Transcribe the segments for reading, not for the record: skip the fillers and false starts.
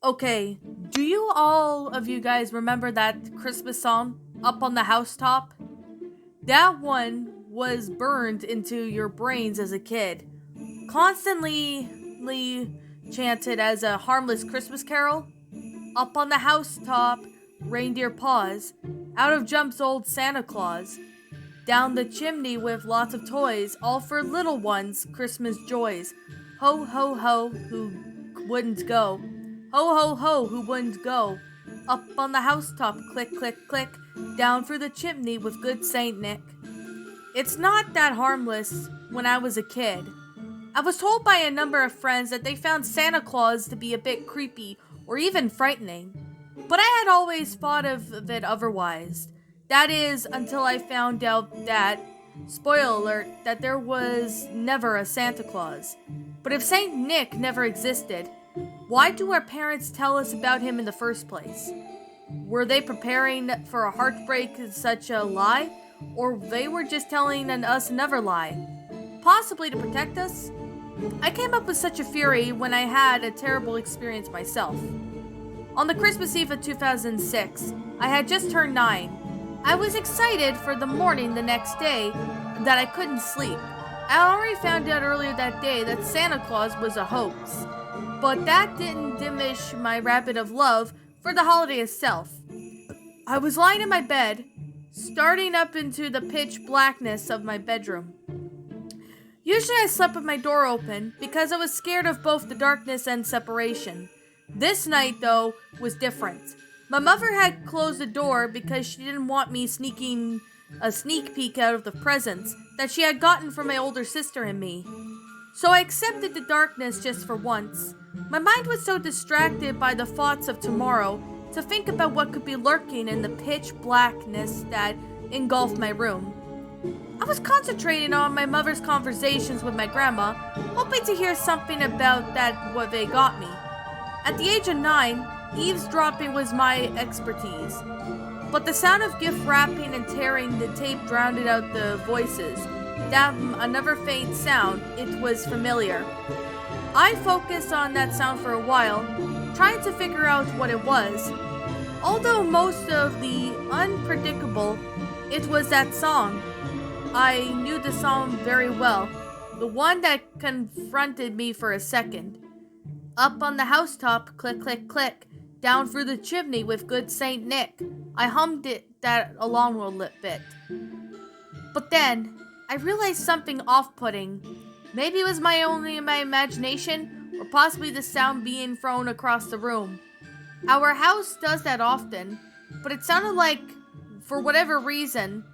Okay, do you all of you guys remember that Christmas song, Up on the Housetop? That one was burned into your brains as a kid. Constantly chanted as a harmless Christmas carol. Up on the housetop, reindeer paws. Out of jumps old Santa Claus. Down the chimney with lots of toys, all for little ones, Christmas joys. Ho ho ho, who wouldn't go? Ho ho ho, who wouldn't go? Up on the housetop, click click click, down through the chimney with good Saint Nick. It's not that harmless when I was a kid. I was told by a number of friends that they found Santa Claus to be a bit creepy or even frightening. But I had always thought of it otherwise. That is, until I found out that, spoiler alert, that there was never a Santa Claus. But if Saint Nick never existed, why do our parents tell us about him in the first place? Were they preparing for a heartbreak in such a lie? Or they were just telling us another lie? Possibly to protect us? I came up with such a theory when I had a terrible experience myself. On the Christmas Eve of 2006, I had just turned 9. I was excited for the morning the next day that I couldn't sleep. I already found out earlier that day that Santa Claus was a hoax, but that didn't diminish my rabid of love for the holiday itself. I was lying in my bed, starting up into the pitch blackness of my bedroom. Usually I slept with my door open because I was scared of both the darkness and separation. This night, though, was different. My mother had closed the door because she didn't want me sneaking a sneak peek out of the presents that she had gotten from my older sister and me. So I accepted the darkness just for once. My mind was so distracted by the thoughts of tomorrow to think about what could be lurking in the pitch blackness that engulfed my room. I was concentrating on my mother's conversations with my grandma, hoping to hear something about that what they got me. At the age of 9, eavesdropping was my expertise. But the sound of gift wrapping and tearing the tape drowned out the voices. That another faint sound, it was familiar. I focused on that sound for a while, trying to figure out what it was. Although most of the unpredictable, it was that song. I knew the song very well, the one that confronted me for a second. Up on the housetop, click, click, click, down through the chimney with good Saint Nick. I hummed that along a little bit. But then, I realized something off-putting. Maybe it was only my imagination, or possibly the sound being thrown across the room. Our house does that often, but it sounded like, for whatever reason,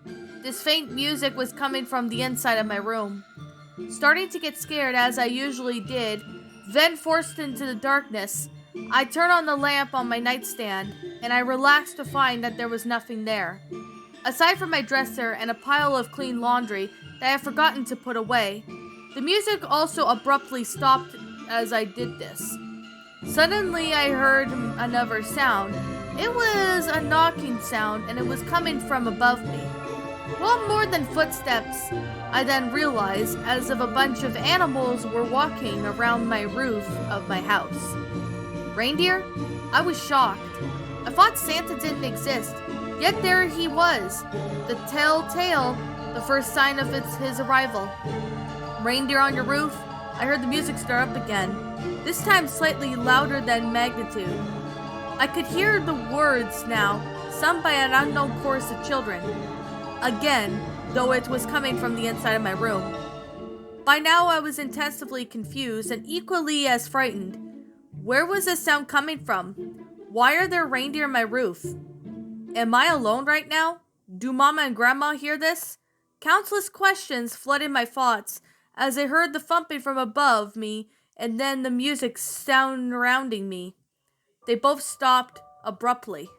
this faint music was coming from the inside of my room. Starting to get scared as I usually did, then forced into the darkness, I turned on the lamp on my nightstand, and I relaxed to find that there was nothing there. Aside from my dresser and a pile of clean laundry that I had forgotten to put away, the music also abruptly stopped as I did this. Suddenly I heard another sound. It was a knocking sound, and it was coming from above me. Well, more than footsteps, I then realized, as if a bunch of animals were walking around my roof of my house. Reindeer? I was shocked. I thought Santa didn't exist, yet there he was, the telltale, the first sign of his arrival. Reindeer on your roof? I heard the music start up again, this time slightly louder than magnitude. I could hear the words now, sung by an unknown chorus of children. Again, though it was coming from the inside of my room. By now I was intensively confused and equally as frightened. Where was this sound coming from? Why are there reindeer on my roof? Am I alone right now? Do Mama and Grandma hear this? Countless questions flooded my thoughts as I heard the thumping from above me and then the music surrounding me. They both stopped abruptly.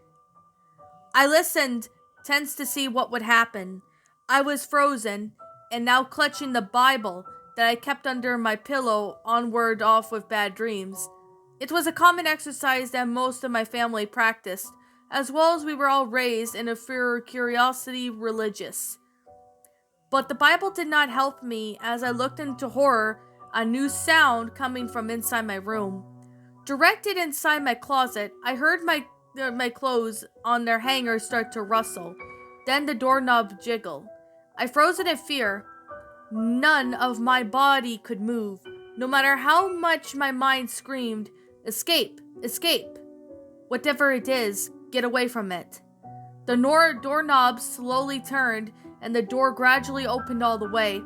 I listened, tense to see what would happen. I was frozen, and now clutching the Bible that I kept under my pillow onward off with bad dreams. It was a common exercise that most of my family practiced, as well as we were all raised in a fear curiosity religious. But the Bible did not help me as I looked into horror, a new sound coming from inside my room. Directed inside my closet, I heard my clothes on their hangers start to rustle. Then the doorknob jiggle. I froze in fear. None of my body could move, no matter how much my mind screamed, "Escape! Escape! Whatever it is, get away from it." The doorknob slowly turned, and the door gradually opened all the way.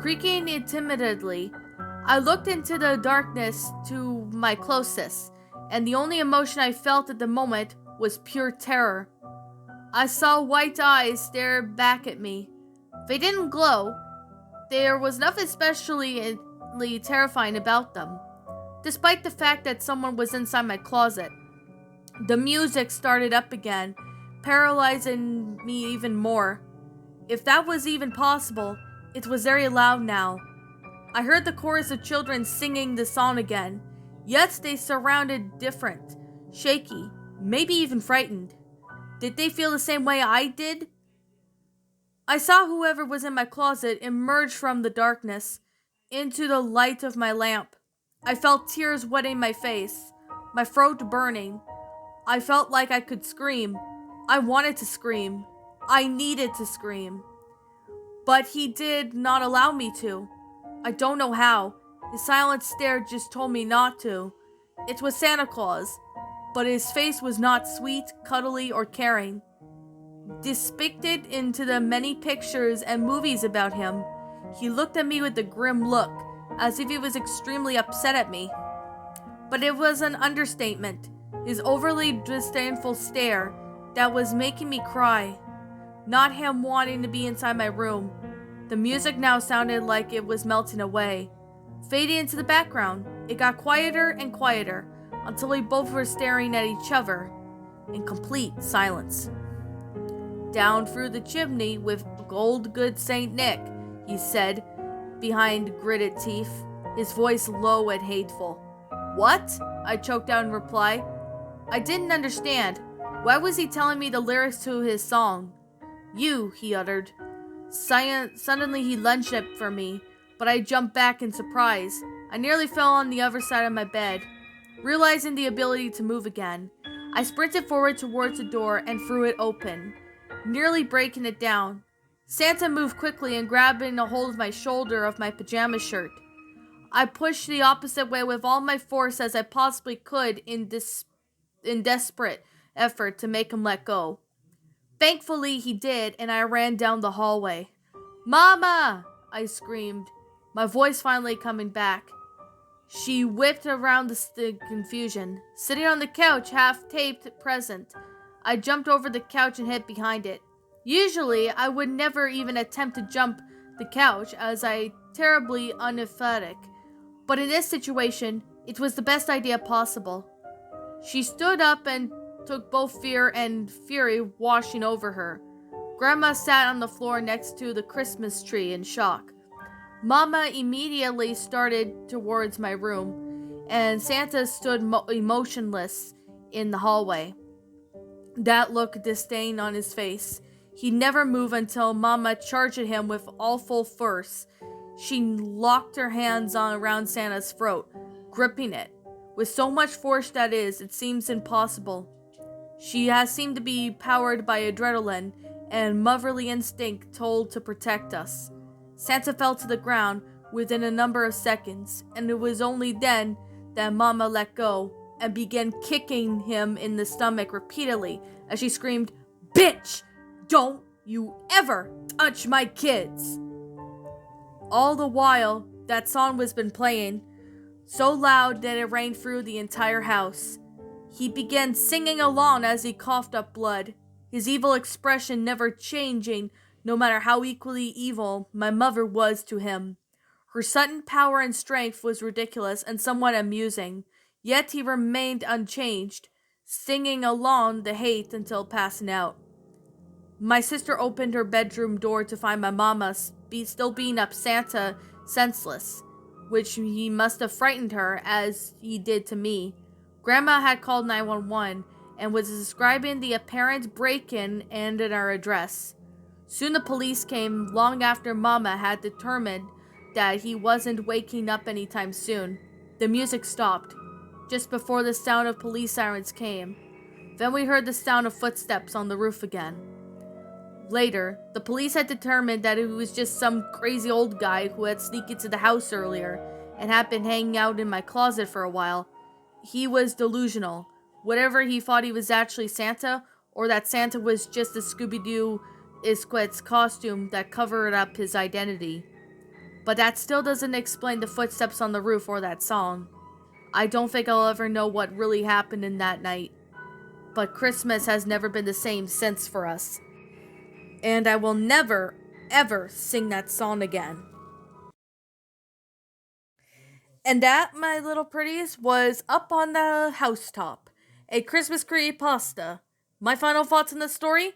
Creaking timidly, I looked into the darkness to my closest, and the only emotion I felt at the moment was pure terror. I saw white eyes stare back at me. They didn't glow. There was nothing especially terrifying about them. Despite the fact that someone was inside my closet, the music started up again, paralyzing me even more. If that was even possible, it was very loud now. I heard the chorus of children singing the song again, yet they sounded different, shaky, maybe even frightened. Did they feel the same way I did? I saw whoever was in my closet emerge from the darkness into the light of my lamp. I felt tears wetting my face, my throat burning. I felt like I could scream. I wanted to scream. I needed to scream. But he did not allow me to. I don't know how. His silent stare just told me not to. It was Santa Claus, but his face was not sweet, cuddly, or caring. Depicted into the many pictures and movies about him, he looked at me with a grim look, as if he was extremely upset at me. But it was an understatement, his overly disdainful stare, that was making me cry. Not him wanting to be inside my room. The music now sounded like it was melting away, fading into the background. It got quieter and quieter, until we both were staring at each other in complete silence. "Down through the chimney with old good Saint Nick," he said, behind gritted teeth, his voice low and hateful. "What?" I choked out in reply. I didn't understand. Why was he telling me the lyrics to his song? "You," he uttered. Suddenly he lunged up for me, but I jumped back in surprise. I nearly fell on the other side of my bed. Realizing the ability to move again, I sprinted forward towards the door and threw it open, nearly breaking it down. Santa moved quickly and grabbing a hold of my shoulder of my pajama shirt. I pushed the opposite way with all my force as I possibly could in desperate effort to make him let go. Thankfully, he did, and I ran down the hallway. "Mama!" I screamed, my voice finally coming back. She whipped around the confusion, sitting on the couch, half-taped present. I jumped over the couch and hid behind it. Usually, I would never even attempt to jump the couch, as I terribly unathletic. But in this situation, it was the best idea possible. She stood up and took both fear and fury washing over her. Grandma sat on the floor next to the Christmas tree in shock. Mama immediately started towards my room, and Santa stood emotionless in the hallway. That look of disdain on his face. He never moved until Mama charged at him with all full force. She locked her hands around Santa's throat, gripping it with so much force that it seems impossible. She has seemed to be powered by adrenaline and motherly instinct told to protect us. Santa fell to the ground within a number of seconds, and it was only then that Mama let go and began kicking him in the stomach repeatedly as she screamed, "Bitch! Don't you ever touch my kids!" All the while, that song was been playing, so loud that it rang through the entire house. He began singing along as he coughed up blood, his evil expression never changing, no matter how equally evil my mother was to him. Her sudden power and strength was ridiculous and somewhat amusing, yet he remained unchanged, singing along the hate until passing out. My sister opened her bedroom door to find my mama still beating up Santa senseless, which he must have frightened her as he did to me. Grandma had called 911 and was describing the apparent break-in and our address. Soon the police came long after Mama had determined that he wasn't waking up anytime soon. The music stopped. just before the sound of police sirens came. Then we heard the sound of footsteps on the roof again. Later, the police had determined that it was just some crazy old guy who had sneaked into the house earlier and had been hanging out in my closet for a while. He was delusional. Whatever he thought he was actually Santa, or that Santa was just a Scooby-Doo Isquet's costume that covered up his identity. But that still doesn't explain the footsteps on the roof or that song. I don't think I'll ever know what really happened in that night. But Christmas has never been the same since for us. And I will never, ever sing that song again. And that, my little pretties, was Up on the Housetop, a Christmas creepypasta. My final thoughts on the story?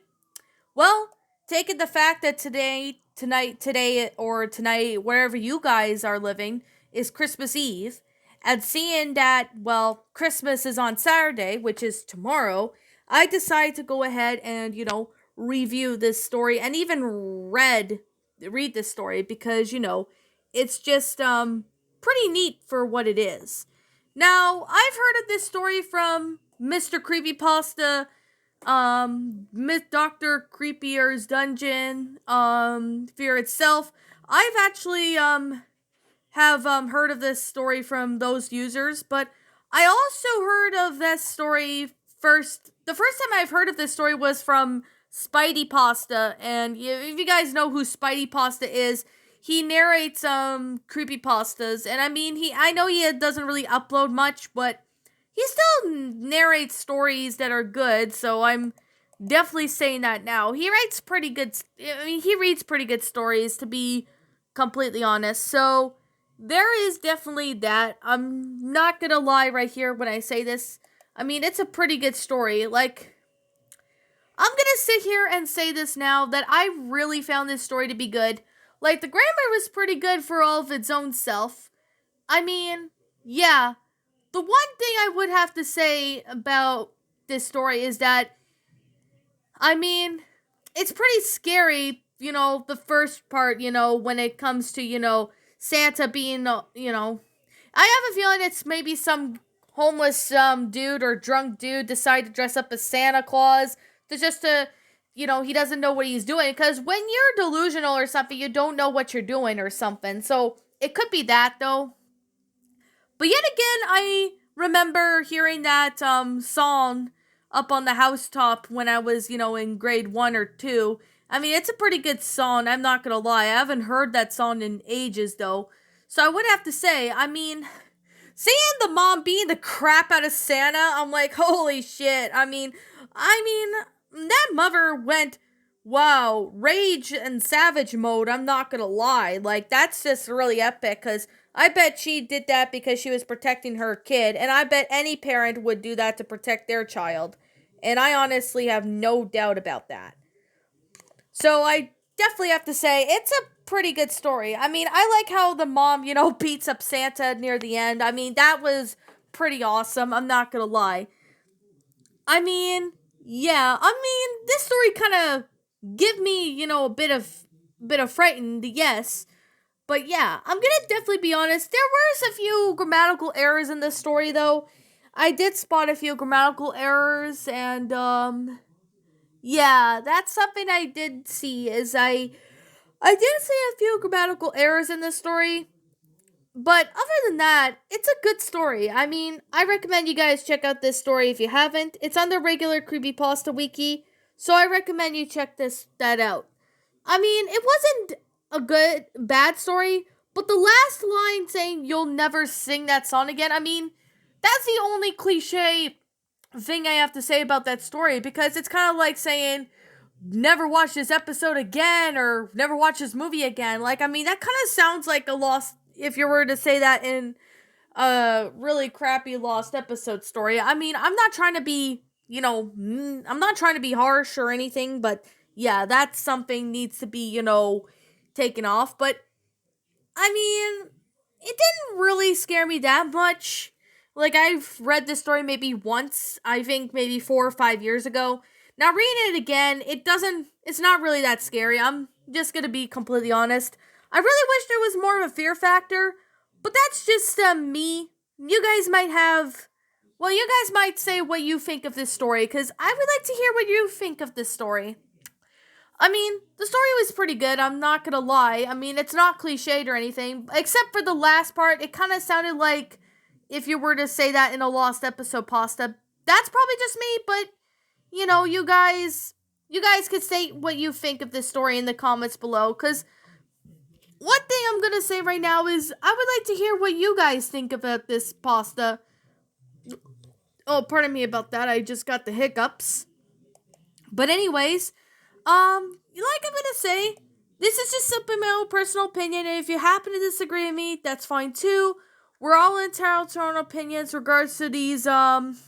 Well, taking the fact that today, wherever you guys are living, is Christmas Eve, and seeing that, well, Christmas is on Saturday, which is tomorrow, I decided to go ahead and, review this story and even read this story because, it's just, pretty neat for what it is. Now, I've heard of this story from Mr. Creepypasta, Dr. Creepier's Dungeon, Fear Itself. I've actually, have heard of this story from those users, but I also heard of this story first. The first time I've heard of this story was from Spidey Pasta, and if you guys know who Spidey Pasta is, he narrates creepypastas, and I know he doesn't really upload much, but he still narrates stories that are good, so I'm definitely saying that now. He reads pretty good stories, to be completely honest, so there is definitely that. I'm not gonna lie right here when I say this. It's a pretty good story. Like, I'm gonna sit here and say this now, that I really found this story to be good. Like, the grammar was pretty good for all of its own self. Yeah. The one thing I would have to say about this story is that, it's pretty scary, the first part, when it comes to, Santa being, I have a feeling it's maybe some homeless dude or drunk dude decide to dress up as Santa Claus to he doesn't know what he's doing, because when you're delusional or something, you don't know what you're doing or something, so it could be that, though. But yet again, I remember hearing that song Up on the Housetop when I was, in grade 1 or 2. It's a pretty good song, I'm not gonna lie. I haven't heard that song in ages, though. So I would have to say, seeing the mom beating the crap out of Santa, I'm like, holy shit. That mother went, wow, rage and savage mode, I'm not gonna lie. Like, that's just really epic, because I bet she did that because she was protecting her kid, and I bet any parent would do that to protect their child. And I honestly have no doubt about that. So I definitely have to say, it's a pretty good story. I like how the mom, beats up Santa near the end. That was pretty awesome, I'm not gonna lie. Yeah, this story kind of give me, a bit of frightened, yes. But yeah, I'm gonna definitely be honest, there were a few grammatical errors in this story, though. I did spot a few grammatical errors, and, yeah, that's something I did see, is I did see a few grammatical errors in this story. But other than that, it's a good story. I recommend you guys check out this story if you haven't. It's on the regular Creepypasta Wiki, so I recommend you check that out. It wasn't a bad story, but the last line saying you'll never sing that song again, that's the only cliche thing I have to say about that story, because it's kind of like saying, never watch this episode again, or never watch this movie again. Like, that kind of sounds like a lost, if you were to say that in a really crappy lost episode story. I'm not trying to be, I'm not trying to be harsh or anything, but yeah, that's something needs to be, taken off. But, it didn't really scare me that much. Like, I've read this story maybe once, I think maybe 4 or 5 years ago. Now, reading it again, it's not really that scary. I'm just gonna be completely honest. I really wish there was more of a fear factor, but that's just me. You guys might have Well, you guys might say what you think of this story, because I would like to hear what you think of this story. I mean, the story was pretty good, I'm not gonna lie. I mean, it's not cliched or anything, except for the last part. It kind of sounded like if you were to say that in a lost episode pasta. That's probably just me, but you guys could say what you think of this story in the comments below, because one thing I'm gonna say right now is I would like to hear what you guys think about this pasta. Oh, pardon me about that. I just got the hiccups. But anyways, like I'm gonna say, this is just simply my own personal opinion, and if you happen to disagree with me, that's fine too. We're all entitled to our own opinions regards to these creepypastas,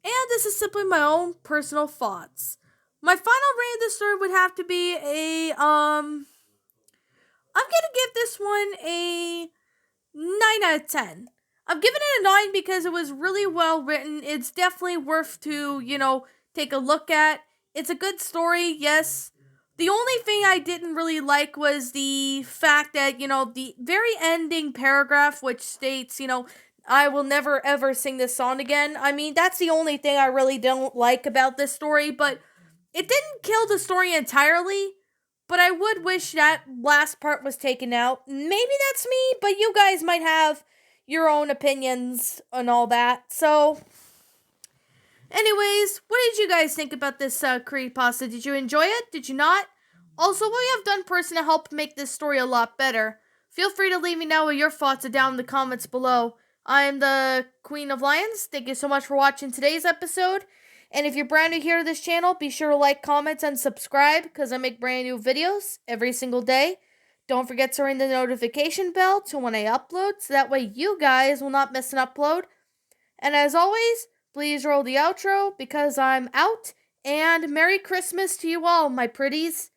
and this is simply my own personal thoughts. My final rating of the story would have to be I'm gonna give this one a 9 out of 10. I'm giving it a 9 because it was really well written. It's definitely worth to, take a look at. It's a good story, yes. The only thing I didn't really like was the fact that, the very ending paragraph, which states, I will never ever sing this song again. I mean, that's the only thing I really don't like about this story, but it didn't kill the story entirely. But I would wish that last part was taken out. Maybe that's me, but you guys might have your own opinions and all that. So, anyways, what did you guys think about this creepypasta? Did you enjoy it? Did you not? Also, what you have done personally to help make this story a lot better? Feel free to leave me know what your thoughts are down in the comments below. I'm the Queen of Lions. Thank you so much for watching today's episode. And if you're brand new here to this channel, be sure to like, comment, and subscribe, because I make brand new videos every single day. Don't forget to ring the notification bell to when I upload, so that way you guys will not miss an upload. And as always, please roll the outro, because I'm out, and Merry Christmas to you all, my pretties.